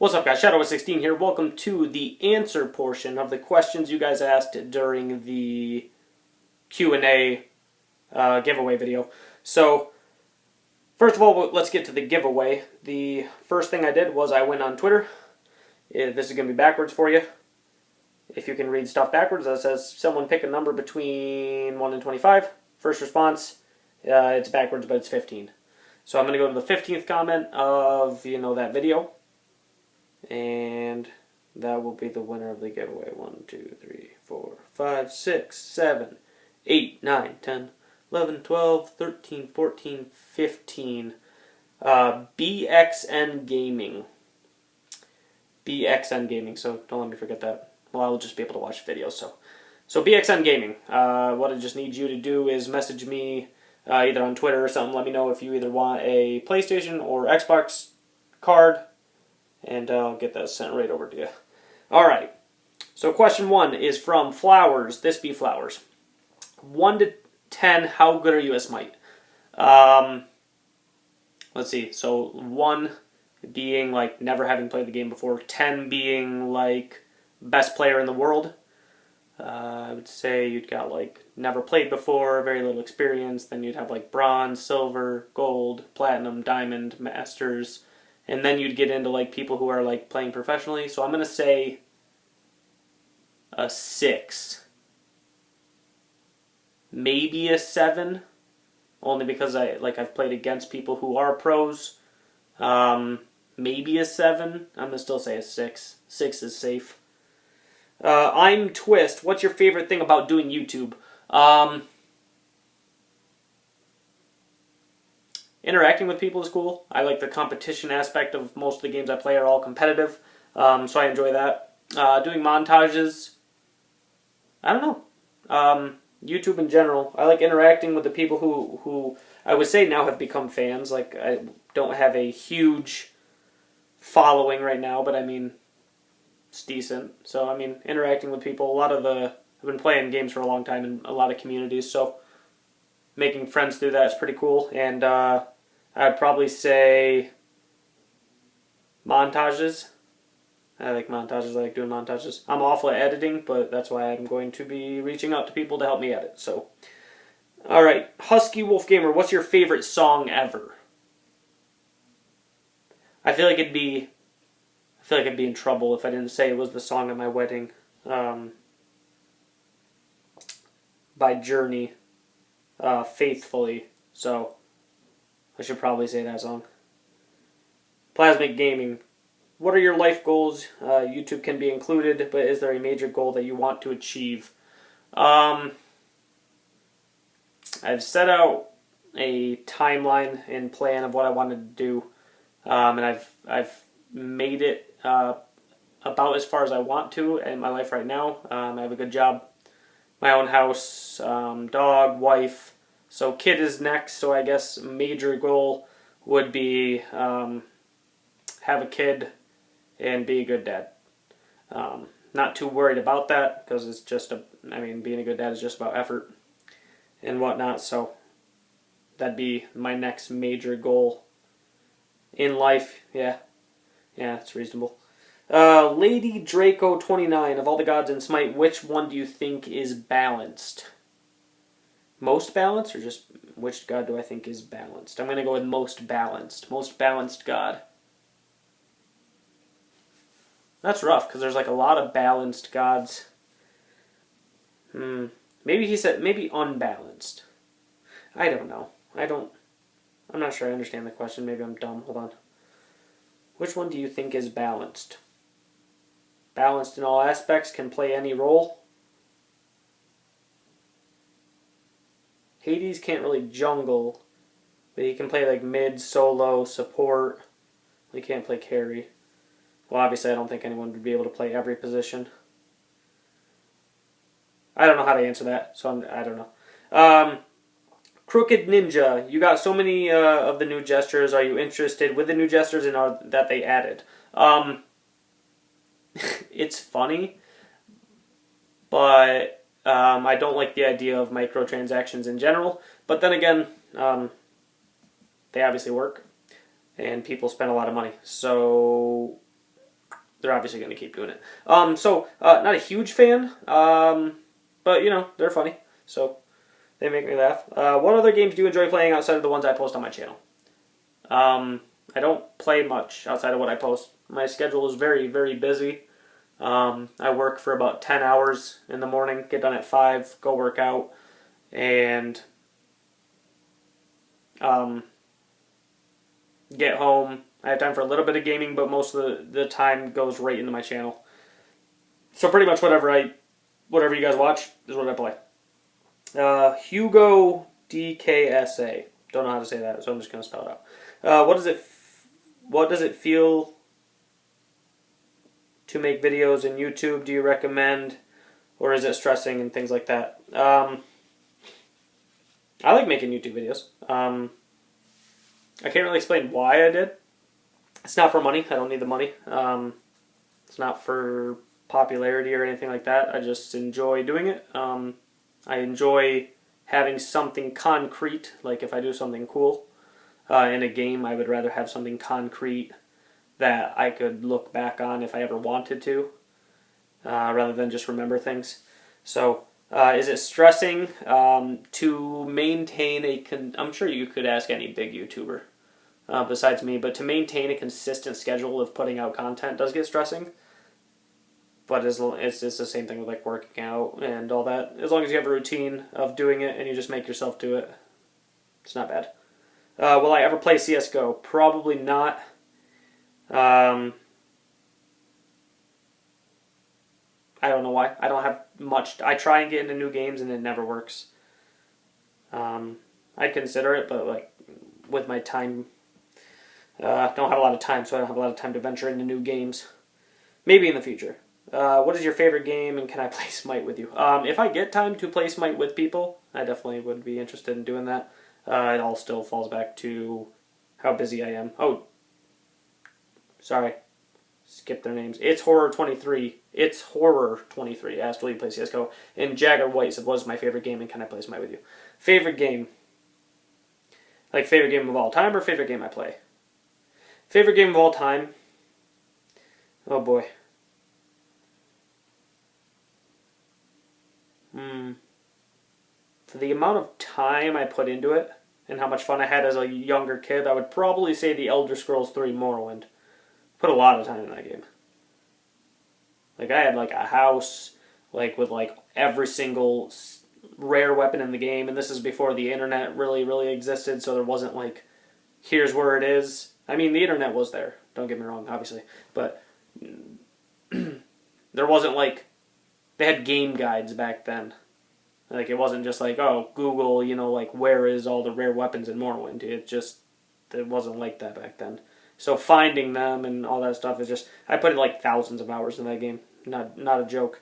What's up, guys? Shadow16 here. Welcome to the answer portion of the questions you guys asked during the Q&A giveaway video. So, first of all, let's get to the giveaway. The first thing I did was I went on Twitter. This is going to be backwards for you. If you can read stuff backwards, that says someone pick a number between 1 and 25. First response, it's backwards, but it's 15. So I'm going to go to the 15th comment of, that video. And that will be the winner of the giveaway. 1, 2, 3, 4, 5, 6, 7, 8, 9, 10, 11, 12, 13, 14, 15. BXN Gaming. BXN Gaming, so don't let me forget that. Well, I'll just be able to watch videos. So BXN Gaming. What I just need you to do is message me either on Twitter or something. Let me know if you either want a PlayStation or Xbox card, and I'll get that sent right over to you. Alright, so question 1 is from Flowers. This be Flowers. 1 to 10, how good are you at Smite? Let's see, so 1 being like never having played the game before, 10 being like best player in the world. I would say you'd got like never played before, very little experience, then you'd have like bronze, silver, gold, platinum, diamond, masters, and then you'd get into like people who are like playing professionally. So I'm going to say a 6. Maybe a 7. Only because I've played against people who are pros. Maybe a 7. I'm going to still say a 6. 6 is safe. I'm Twist. What's your favorite thing about doing YouTube? Interacting with people is cool. I like the competition aspect of most of the games I play are all competitive, so I enjoy that. Doing montages, I don't know. YouTube in general, I like interacting with the people who I would say now have become fans. Like, I don't have a huge following right now, but I mean, it's decent. So, I mean, interacting with people, I've been playing games for a long time in a lot of communities, so making friends through that is pretty cool. And I'd probably say montages. I like montages. I like doing montages. I'm awful at editing, but that's why I'm going to be reaching out to people to help me edit. So, all right, Husky Wolf Gamer, what's your favorite song ever? I feel like I'd be in trouble if I didn't say it was the song at my wedding, by Journey, Faithfully. So I should probably say that song. Plasmic Gaming. What are your life goals? YouTube can be included, but is there a major goal that you want to achieve? I've set out a timeline and plan of what I wanted to do, and I've made it about as far as I want to in my life right now. I have a good job, my own house, dog, wife. So kid is next, so I guess major goal would be have a kid and be a good dad. Not too worried about that because it's just being a good dad is just about effort and whatnot. So that'd be my next major goal in life. Yeah, it's reasonable. Lady Draco 29, of all the gods in Smite, which one do you think is balanced? Most balanced, or just which god do I think is balanced? I'm going to go with most balanced. Most balanced god. That's rough, because there's like a lot of balanced gods. Maybe he said, maybe unbalanced. I don't know. I'm not sure I understand the question. Maybe I'm dumb. Hold on. Which one do you think is balanced? Balanced in all aspects, can play any role. Hades can't really jungle, but he can play like mid, solo, support. He can't play carry. Well, obviously I don't think anyone would be able to play every position. I don't know how to answer that, so I don't know. Crooked Ninja, you got so many of the new gestures. Are you interested with the new gestures and that they added? It's funny, but I don't like the idea of microtransactions in general. But then again, they obviously work, and people spend a lot of money. So they're obviously going to keep doing it. Not a huge fan, but they're funny, so they make me laugh. What other games do you enjoy playing outside of the ones I post on my channel? I don't play much outside of what I post. My schedule is very, very busy. I work for about 10 hours in the morning, get done at 5, go work out, and get home. I have time for a little bit of gaming, but most of the time goes right into my channel. So pretty much whatever you guys watch is what I play. Hugo DKSA. Don't know how to say that, so I'm just going to spell it out. What does it feel to make videos in YouTube? Do you recommend, or is it stressing and things like that? I like making YouTube videos. I can't really explain why I did. It's not for money. I don't need the money. It's not for popularity or anything like that. I just enjoy doing it. I enjoy having something concrete, like if I do something cool in a game, I would rather have something concrete that I could look back on if I ever wanted to, rather than just remember things. So, is it stressing to maintain I'm sure you could ask any big YouTuber besides me, but to maintain a consistent schedule of putting out content does get stressing. But it's the same thing with like working out and all that. As long as you have a routine of doing it and you just make yourself do it, it's not bad. Will I ever play CSGO? Probably not. I don't know why. I don't have much. I try and get into new games and it never works. I'd consider it, but like with my time, don't have a lot of time, so I don't have a lot of time to venture into new games. Maybe in the future. What is your favorite game, and can I play Smite with you? If I get time to play Smite with people, I definitely would be interested in doing that. It all still falls back to how busy I am. Oh, sorry. Skip their names. It's Horror23. It's Horror23. Asked will you play CSGO. And Jagger White said, what is my favorite game, and can I play Smite with you? Favorite game. Like favorite game of all time or favorite game I play? Favorite game of all time? Oh boy. For the amount of time I put into it and how much fun I had as a younger kid, I would probably say The Elder Scrolls 3 Morrowind. Put a lot of time in that game. Like I had like a house like with like every single rare weapon in the game, and this is before the internet really existed, so there wasn't like here's where it is. I mean, the internet was there, don't get me wrong, obviously, but there wasn't like they had game guides back then. Like it wasn't just like, oh, Google, like where is all the rare weapons in Morrowind. It wasn't like that back then. So finding them and all that stuff is just I put like thousands of hours in that game. Not a joke.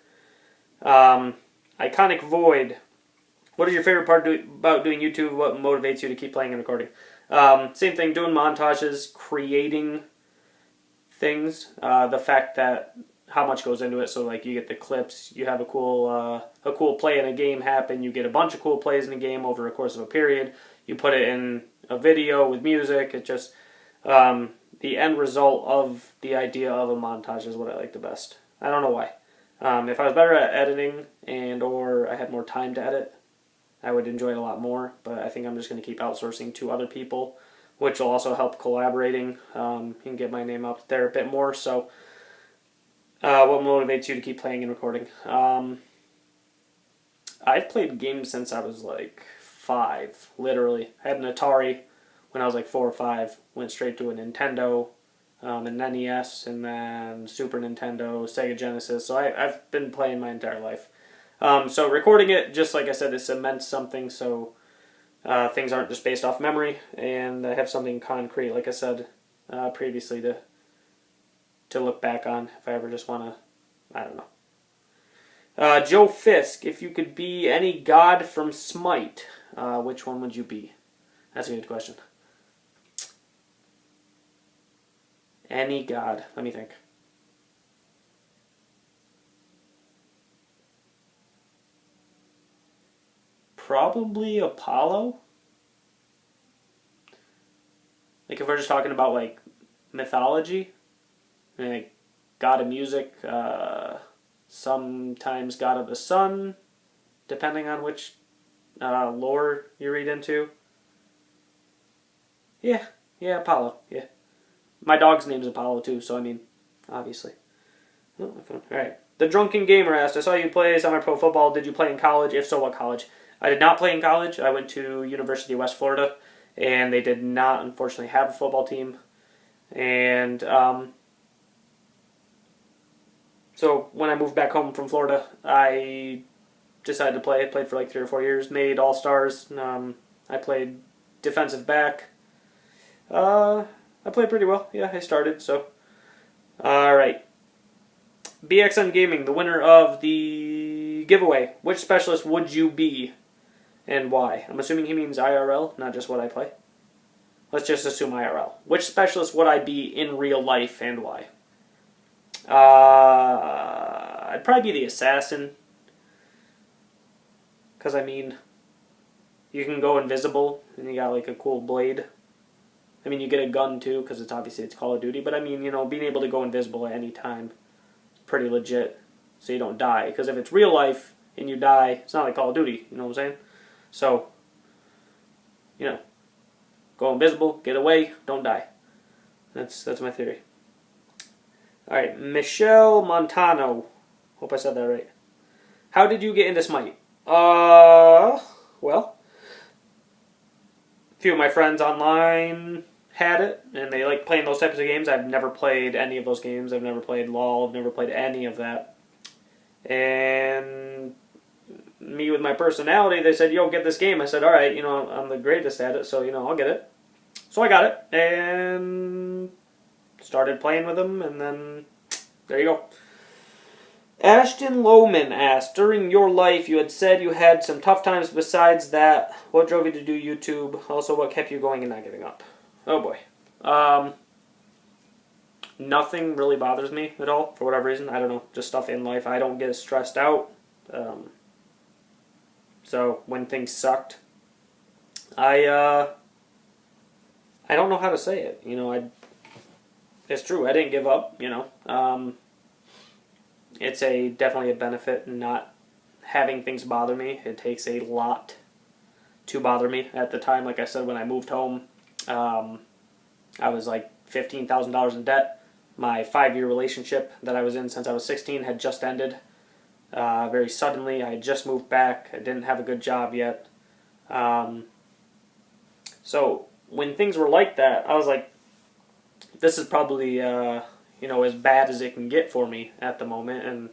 Iconic Void. What is your favorite part about doing YouTube? What motivates you to keep playing and recording? Same thing, doing montages, creating things. The fact that how much goes into it. So like you get the clips, you have a cool play in a game happen, you get a bunch of cool plays in a game over a course of a period. You put it in a video with music. It just the end result of the idea of a montage is what I like the best. I don't know why. If I was better at editing or I had more time to edit, I would enjoy it a lot more. But I think I'm just going to keep outsourcing to other people, which will also help collaborating and get my name out there a bit more. So. What motivates you to keep playing and recording? I've played games since I was like 5, literally. I had an Atari when I was like 4 or 5. Went straight to a Nintendo, an NES, and then Super Nintendo, Sega Genesis. So I've been playing my entire life. So recording it, just like I said, it cements something so things aren't just based off memory. And I have something concrete, like I said previously, to look back on if I ever just want to, I don't know. Joe Fisk, if you could be any god from Smite, which one would you be? That's a good question. Any god. Let me think. Probably Apollo? Like if we're just talking about like mythology, like God of music, sometimes God of the sun, depending on which lore you read into. Yeah, Apollo, yeah. My dog's name is Apollo too, so I mean, obviously. Oh, my phone. All right. The Drunken Gamer asked, I saw you play semi-pro football. Did you play in college? If so, what college? I did not play in college. I went to University of West Florida, and they did not, unfortunately, have a football team. And so when I moved back home from Florida, I decided to play. I played for like 3 or 4 years, made All-Stars. I played defensive back. I played pretty well. Yeah, I started, so. All right. BXN Gaming, the winner of the giveaway. Which specialist would you be and why? I'm assuming he means IRL, not just what I play. Let's just assume IRL. Which specialist would I be in real life and why? I'd probably be the assassin. Because, I mean, you can go invisible and you got like a cool blade. I mean, you get a gun too because it's Call of Duty. But, I mean, being able to go invisible at any time is pretty legit. So you don't die. Because if it's real life and you die, it's not like Call of Duty. You know what I'm saying? So, go invisible, get away, don't die. That's my theory. All right, Michelle Montano. Hope I said that right. How did you get into Smite? Well, a few of my friends online had it, and they like playing those types of games. I've never played any of those games. I've never played LoL. I've never played any of that. And me with my personality, they said, yo, get this game. I said, all right, I'm the greatest at it, so, I'll get it. So I got it, and started playing with them, and then there you go. Ashton Lohman asked, during your life, you had said you had some tough times besides that. What drove you to do YouTube? Also, what kept you going and not giving up? Oh, boy. Nothing really bothers me at all, for whatever reason. I don't know, just stuff in life. I don't get stressed out. So, when things sucked, I don't know how to say it. It's true. I didn't give up, It's definitely a benefit not having things bother me. It takes a lot to bother me. At the time, like I said, when I moved home, I was like $15,000 in debt. My 5-year relationship that I was in since I was 16 had just ended. Very suddenly, I had just moved back. I didn't have a good job yet. So when things were like that, I was like, this is probably, as bad as it can get for me at the moment. And,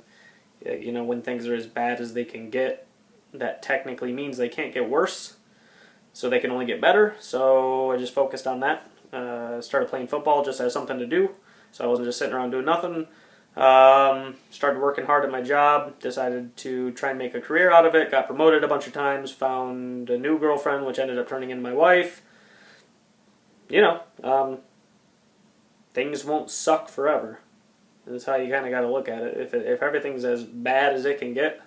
when things are as bad as they can get, that technically means they can't get worse. So they can only get better. So I just focused on that. Started playing football just as something to do. So I wasn't just sitting around doing nothing. Started working hard at my job. Decided to try and make a career out of it. Got promoted a bunch of times. Found a new girlfriend, which ended up turning into my wife. Things won't suck forever. That's how you kind of got to look at it. If everything's as bad as it can get,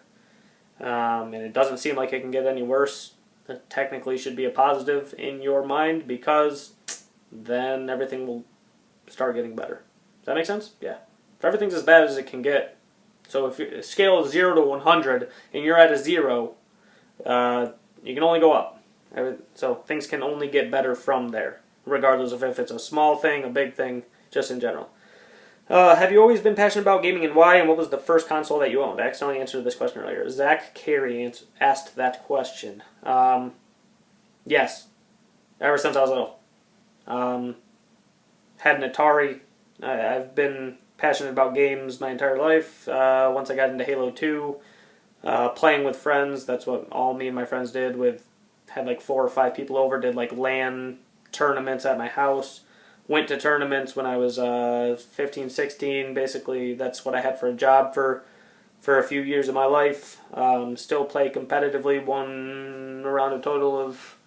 and it doesn't seem like it can get any worse, that technically should be a positive in your mind, because then everything will start getting better. Does that make sense? Yeah. If everything's as bad as it can get, so if your scale is 0 to 100 and you're at a 0, you can only go up. So things can only get better from there, regardless of if it's a small thing, a big thing, just in general. Have you always been passionate about gaming, and why? And what was the first console that you owned? I accidentally answered this question earlier. Zach Carey asked that question. Yes. Ever since I was little. Had an Atari. I've been passionate about games my entire life. Once I got into Halo 2, playing with friends, that's what all me and my friends did. Had like 4 or 5 people over, did like LAN tournaments at my house. Went to tournaments when I was 15, 16. Basically, that's what I had for a job for a few years of my life. Still play competitively. Won around a total of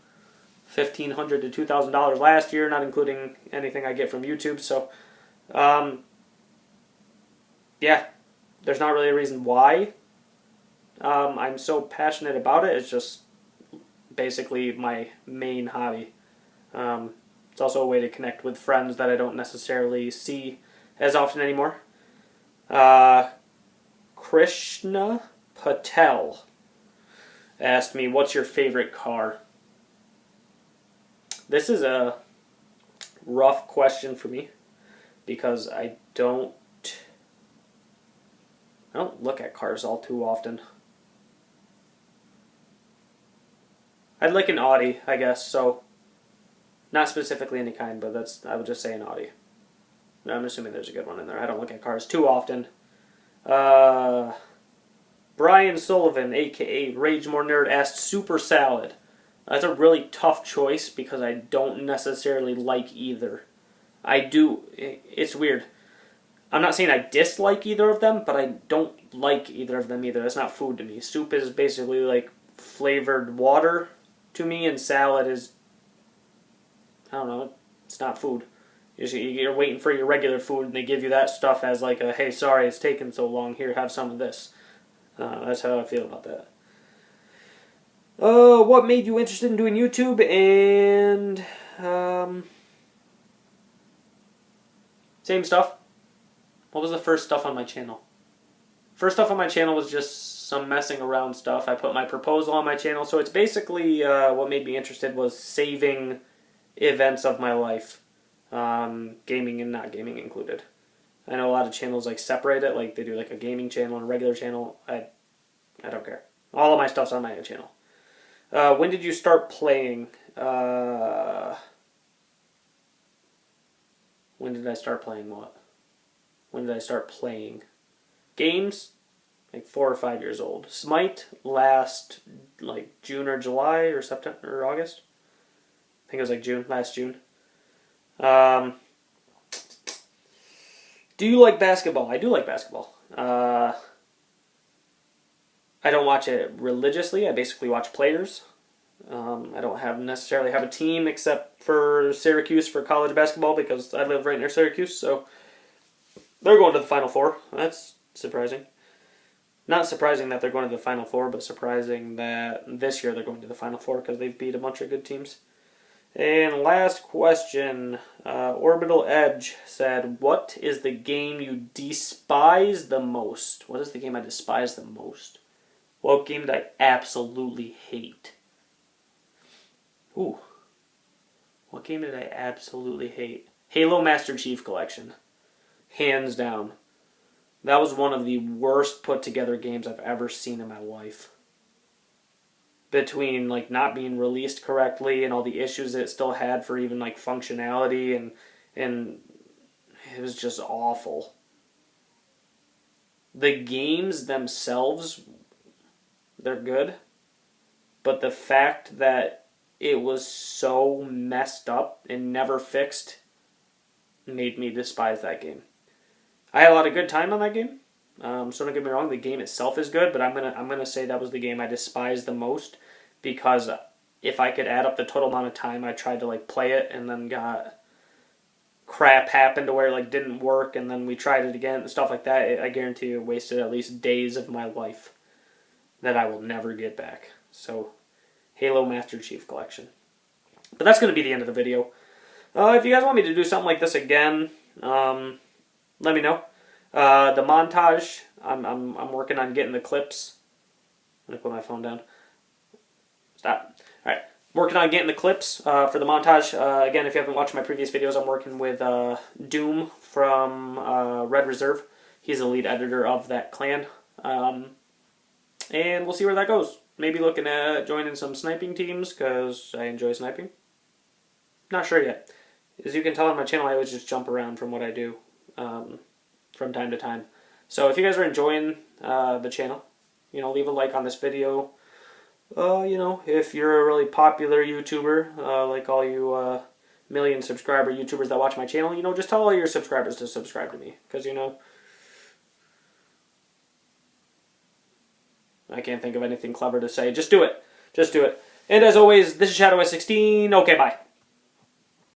$1,500 to $2,000 last year, not including anything I get from YouTube. So, yeah, there's not really a reason why I'm so passionate about it. It's just basically my main hobby. It's also a way to connect with friends that I don't necessarily see as often anymore. Uh, Krishna Patel asked me, what's your favorite car? This is a rough question for me because I don't look at cars all too often. I'd like an Audi, I guess, so not specifically any kind, but I would just say an Audi. I'm assuming there's a good one in there. I don't look at cars too often. Brian Sullivan, aka Rage More Nerd, asked Super Salad. That's a really tough choice because I don't necessarily like either. I do. It's weird. I'm not saying I dislike either of them, but I don't like either of them either. That's not food to me. Soup is basically like flavored water to me, and salad is, I don't know, it's not food. You're waiting for your regular food, and they give you that stuff as like a, hey, sorry it's taken so long, here, have some of this. That's how I feel about that. What made you interested in doing YouTube? And same stuff. What was the first stuff on my channel? First stuff on my channel was just some messing around stuff. I put my proposal on my channel, so it's basically what made me interested was saving events of my life, gaming and not gaming included. I know a lot of channels like separate it, like they do like a gaming channel and a regular channel. I don't care. All of my stuff's on my channel. When did you start playing? When did I start playing what? When did I start playing? Games? Like 4 or 5 years old. Smite last like June or July or September or August. I think it was like June, last June. Do you like basketball? I do like basketball. I don't watch it religiously. I basically watch players. I don't necessarily have a team except for Syracuse for college basketball because I live right near Syracuse, so they're going to the Final Four. That's surprising. Not surprising that they're going to the Final Four, but surprising that this year they're going to the Final Four because they've beat a bunch of good teams. And last question, Orbital Edge said, what is the game you despise the most? What is the game I despise the most? What game did I absolutely hate? Ooh. What game did I absolutely hate? Halo Master Chief Collection. Hands down. That was one of the worst put together games I've ever seen in my life. Between like not being released correctly and all the issues it still had for even like functionality and it was just awful. The games themselves, they're good, but the fact that it was so messed up and never fixed made me despise that game. I had a lot of good time on that game. So don't get me wrong, the game itself is good, but I'm gonna say that was the game I despised the most because if I could add up the total amount of time I tried to like play it and then got crap happened to where it like didn't work and then we tried it again and stuff like that, I guarantee you it wasted at least days of my life that I will never get back. So Halo Master Chief Collection. But that's going to be the end of the video. If you guys want me to do something like this again, let me know. The montage, I'm working on getting the clips. I'm going to put my phone down. Stop. Alright. Working on getting the clips for the montage. Again, if you haven't watched my previous videos, I'm working with Doom from Red Reserve. He's the lead editor of that clan. And we'll see where that goes. Maybe looking at joining some sniping teams because I enjoy sniping. Not sure yet. As you can tell on my channel, I always just jump around from what I do from time to time. So if you guys are enjoying the channel, leave a like on this video. If you're a really popular YouTuber, like all you million subscriber YouTubers that watch my channel, just tell all your subscribers to subscribe to me. Because, I can't think of anything clever to say. Just do it. Just do it. And as always, this is ShadowS16. Okay, bye.